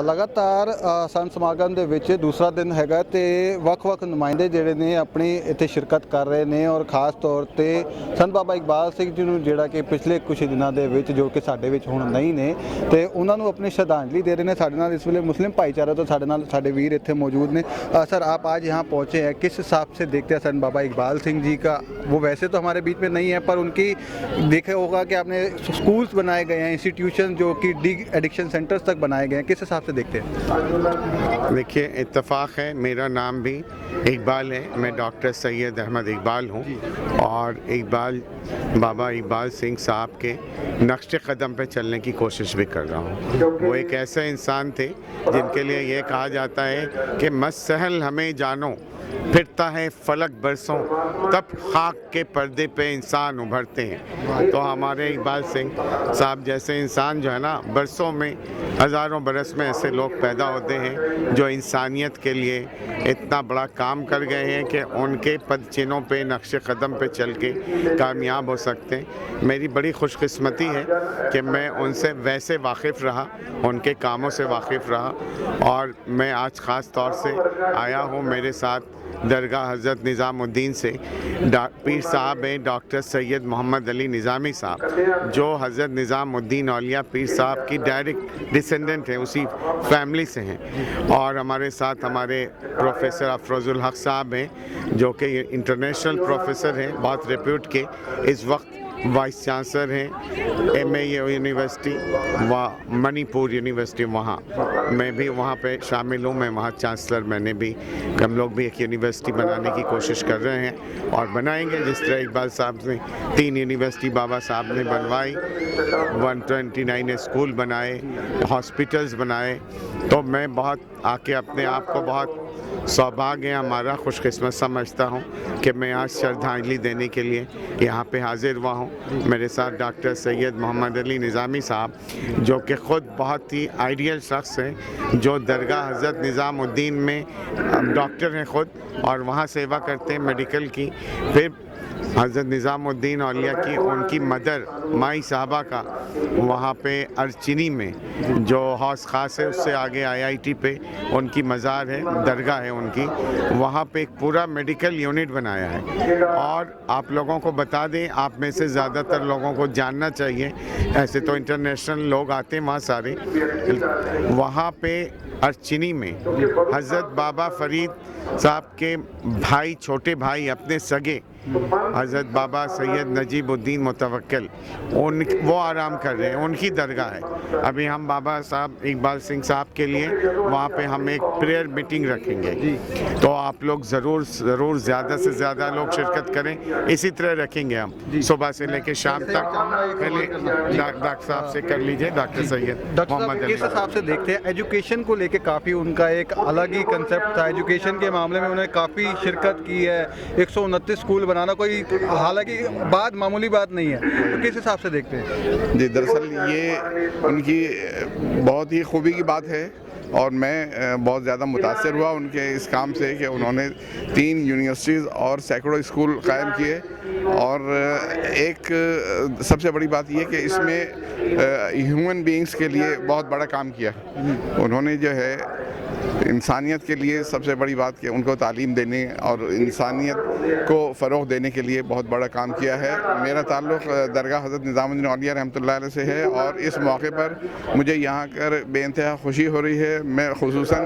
लगातार संत समागम ਦੇ ਵਿੱਚ ਦੂਸਰਾ ਦਿਨ ਹੈਗਾ ਤੇ ਵੱਖ-ਵੱਖ ਨੁਮਾਇੰਦੇ ਜਿਹੜੇ ਨੇ ਆਪਣੀ ਇੱਥੇ ਸ਼ਿਰਕਤ ਕਰ ਰਹੇ ਨੇ ਔਰ ਖਾਸ ਤੌਰ ਤੇ ਸੰਤ ਬਾਬਾ ਇਕਬਾਲ ਸਿੰਘ ਜੀ ਨੂੰ ਜਿਹੜਾ ਕਿ ਪਿਛਲੇ ਕੁਝ ਦਿਨਾਂ ਦੇ ਵਿੱਚ ਜੋ ਕਿ ਸਾਡੇ ਵਿੱਚ ਹੁਣ ਨਹੀਂ ਨੇ ਤੇ ਉਹਨਾਂ ਨੂੰ ਆਪਣੀ ਸ਼ਰਧਾਂਜਲੀ ਦੇ ਰਹੇ ਨੇ। ਸਾਡੇ ਨਾਲ ਇਸ ਵੇਲੇ मुस्लिम भाईचारा तो साढ़े वीर इतने मौजूद ने। सर आप आज यहाँ पहुँचे हैं, किस हिसाब से देखते हैं संत बाबा इकबाल सिंह जी का? वो वैसे तो हमारे बीच में नहीं है पर उनकी देखा होगा कि आपने स्कूल्स बनाए गए हैं, इंस्टीट्यूशन जो कि डी एडिक्शन सेंटर्स तक बनाए गए हैं, किस हिसाब से देखते हैं? देखिए, इत्तेफाक है, मेरा नाम भी इकबाल है, मैं डॉक्टर सैयद अहमद इकबाल हूँ और बाबा इकबाल सिंह साहब के नक्शे कदम पे चलने की कोशिश भी कर रहा हूँ। वो एक ऐसे इंसान थे जिनके लिए ये कहा जाता है कि मसहल हमें जानो, फिरता है फलक बरसों, तब खाक के पर्दे पे इंसान उभरते हैं। तो हमारे इकबाल सिंह साहब जैसे इंसान जो है ना, बरसों में हज़ारों बरस में ऐसे लोग पैदा होते हैं जो इंसानियत के लिए इतना बड़ा काम कर गए हैं कि उनके पदचिन्हों पे नक्शे कदम पे चल के कामयाब हो सकते हैं। मेरी बड़ी खुशकिस्मती है कि मैं उनसे वैसे वाकिफ़ रहा, उनके कामों से वाकिफ़ रहा और मैं आज ख़ास तौर से आया हूँ। मेरे साथ दरगाह हज़रत निज़ामुद्दीन से पीर साहब हैं डॉक्टर सैयद मोहम्मद अली निज़ामी साहब, जो हज़रत निज़ामुद्दीन औलिया पीर साहब की डायरेक्ट डिसेंडेंट हैं, उसी फैमिली से हैं। और हमारे साथ हमारे प्रोफेसर अफरोज़ुल हक साहब हैं जो कि इंटरनेशनल प्रोफेसर हैं, बहुत रिप्यूट के, इस वक्त वाइस चांसलर हैं MA यूनिवर्सिटी व मणिपुर यूनिवर्सिटी। वहाँ मैं भी वहाँ पे शामिल हूँ, मैं वहाँ चांसलर, मैंने भी, हम लोग भी एक यूनिवर्सिटी बनाने की कोशिश कर रहे हैं और बनाएंगे। जिस तरह इकबाल साहब ने 3 यूनिवर्सिटी बाबा साहब ने बनवाई, 129 स्कूल बनाए, हॉस्पिटल्स बनाए, तो मैं बहुत आके अपने आप को बहुत सौभाग्य हमारा खुशकिस्मत समझता हूँ कि मैं आज श्रद्धांजलि देने के लिए यहाँ पे हाजिर हुआ हूँ। मेरे साथ डॉक्टर सैयद मोहम्मद अली निज़ामी साहब जो कि ख़ुद बहुत ही आइडियल शख्स हैं, जो दरगाह हज़रत निज़ामुद्दीन में डॉक्टर हैं ख़ुद और वहाँ सेवा करते हैं मेडिकल की। फिर हज़रत निज़ामुद्दीन औलिया की उनकी मदर माई साहबा का वहाँ पे अर्चिनी में जो हौस ख़ास है, उससे आगे IIT पे उनकी मज़ार है, दरगाह है उनकी, वहाँ पे एक पूरा मेडिकल यूनिट बनाया है। और आप लोगों को बता दें, आप में से ज़्यादातर लोगों को जानना चाहिए, ऐसे तो इंटरनेशनल लोग आते हैं वहाँ सारे, वहाँ पे अर्चिनी में हज़रत बाबा फ़रीद साहब के भाई, छोटे भाई, अपने सगे हज़रत बाबा सैयद नजीबुद्दीन मुतवक्किल, वो आराम कर रहे हैं, उनकी दरगाह है। अभी हम बाबा साहब इकबाल सिंह साहब के लिए वहाँ पे हम एक प्रेयर मीटिंग रखेंगे, तो आप लोग ज़रूर ज़्यादा से ज़्यादा लोग शिरकत करें। इसी तरह रखेंगे हम सुबह से लेकर शाम तक। पहले डॉक्टर साहब से कर लीजिए, डॉक्टर सैयद मोहम्मद अली। किस हिसाब से देखते हैं एजुकेशन को लेके? काफ़ी उनका एक अलग ही कंसेप्ट था, एजुकेशन के मामले में उन्होंने काफ़ी शिरकत की है। 129 स्कूल बनाना कोई हालांकि बात मामूली बात नहीं है, तो किस हिसाब से देखते हैं? जी, दरअसल ये उनकी बहुत ही खूबी की बात है और मैं बहुत ज़्यादा मुतासिर हुआ उनके इस काम से कि उन्होंने 3 यूनिवर्सिटीज़ और सैकड़ों स्कूल कायम किए। और एक सबसे बड़ी बात ये कि इसमें ह्यूमन बीइंग्स के लिए बहुत बड़ा काम किया उन्होंने। जो है इंसानियत के लिए सबसे बड़ी बात कि उनको तालीम देने और इंसानियत को फ़रोग़ देने के लिए बहुत बड़ा काम किया है। मेरा ताल्लुक़ दरगाह हज़रत निज़ामुद्दीन औलिया रहमतुल्लाह अलैह से है और इस मौके पर मुझे यहाँ कर बेइंतहा खुशी हो रही है। मैं ख़ुसूसन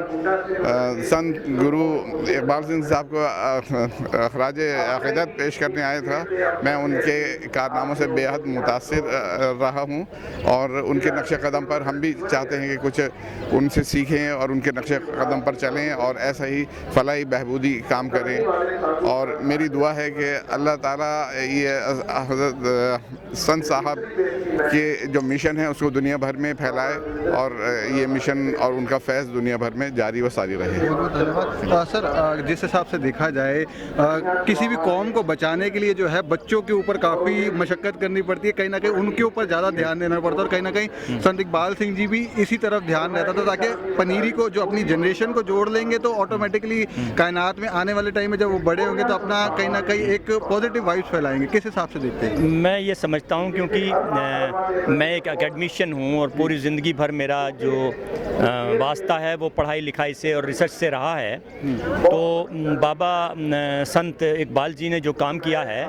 संत गुरु इकबाल सिंह साहब को अखराज अक़ीदत पेश करने आया था। मैं उनके कारनामों से बेहद मुतासिर रहा हूँ और उनके नक्शे कदम पर हम भी चाहते हैं कि कुछ उनसे सीखें और उनके नक्शे कदम पर चलें और ऐसा ही फलाही बहबूदी काम करें। और मेरी दुआ है कि अल्लाह ताला ये हज़रत संत साहब के जो मिशन है उसको दुनिया भर में फैलाए और ये मिशन और उनका फैज़ दुनिया भर में जारी व सारी रहे। बहुत धन्यवाद। सर, जिस हिसाब से देखा जाए किसी भी कौम को बचाने के लिए जो है बच्चों के ऊपर काफ़ी मशक्क़त करनी पड़ती है, कहीं ना कहीं उनके ऊपर ज़्यादा ध्यान देना पड़ता है और कहीं ना कहीं संत इकबाल सिंह जी भी इसी तरफ ध्यान रहता था ताकि पनीरी को जो अपनी जनरेशन को जोड़ लेंगे तो ऑटोमेटिकली कायनात में आने वाले टाइम में जब वो बड़े होंगे तो अपना कहीं ना कहीं एक पॉजिटिव वाइब्स फैलाएंगे। किस हिसाब से देखते हैं? मैं ये समझता हूँ क्योंकि मैं एक एकेडमिशियन हूँ और पूरी ज़िंदगी भर मेरा जो वास्ता है वो पढ़ाई लिखाई से और रिसर्च से रहा है। तो बाबा संत इकबाल जी ने जो काम किया है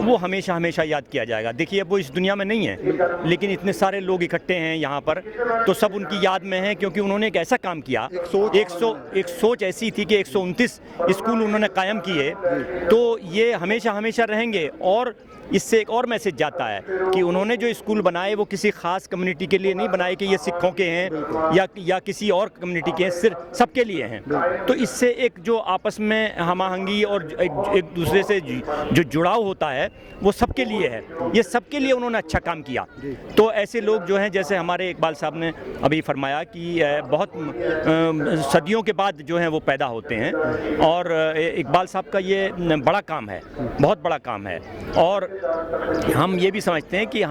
वो हमेशा हमेशा याद किया जाएगा। देखिए अब वो इस दुनिया में नहीं है, लेकिन इतने सारे लोग इकट्ठे हैं यहाँ पर, तो सब उनकी याद में है, क्योंकि उन्होंने एक ऐसा काम किया, एक सोच ऐसी थी कि 129 स्कूल उन्होंने कायम किए, तो ये हमेशा हमेशा रहेंगे। और इससे एक और मैसेज जाता है कि उन्होंने जो स्कूल बनाए वो किसी ख़ास कम्युनिटी के लिए नहीं बनाए कि ये सिखों के हैं या किसी और कम्युनिटी के हैं, सिर्फ सबके लिए हैं। तो इससे एक जो आपस में हमाहंगी और एक दूसरे से जो जुड़ाव होता है वो सबके लिए है। ये सबके लिए उन्होंने अच्छा काम किया। तो ऐसे लोग जो हैं, जैसे हमारे इकबाल साहब ने अभी फरमाया कि बहुत सदियों के बाद जो हैं वो पैदा होते हैं, और इकबाल साहब का ये बड़ा काम है, बहुत बड़ा काम है। और हम ये भी समझते हैं कि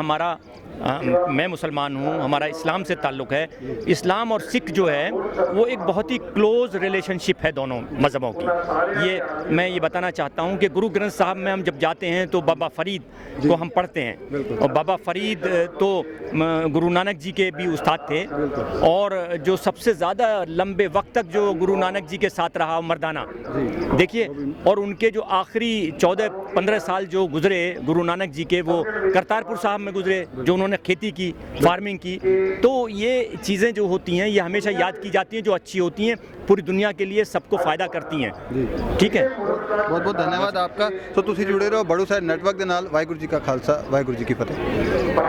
मैं मुसलमान हूँ, हमारा इस्लाम से ताल्लुक़ है। इस्लाम और सिख जो है वो एक बहुत ही क्लोज़ रिलेशनशिप है दोनों मज़हबों की। ये मैं ये बताना चाहता हूँ कि गुरु ग्रंथ साहब में हम जब जाते हैं तो बाबा फ़रीद को हम पढ़ते हैं, और बाबा फ़रीद तो गुरु नानक जी के भी उस्ताद थे, और जो सबसे ज़्यादा लंबे वक्त तक जो गुरु नानक जी के साथ रहा मर्दाना, देखिए, और उनके जो आखिरी 14-15 साल जो गुज़रे गुरु नानक जी के, वो करतारपुर साहब में गुज़रे, जो उन्होंने खेती की, फार्मिंग की। तो ये चीज़ें जो होती हैं ये हमेशा याद की जाती हैं, जो अच्छी होती हैं, पूरी दुनिया के लिए सबको फ़ायदा करती हैं। ठीक है, बहुत बहुत धन्यवाद आपका। तो तुसी जुड़े रहो बड़ू साहिब नेटवर्क के नाल। वाहिगुरू जी का खालसा, वाहिगुरू जी की फतेह।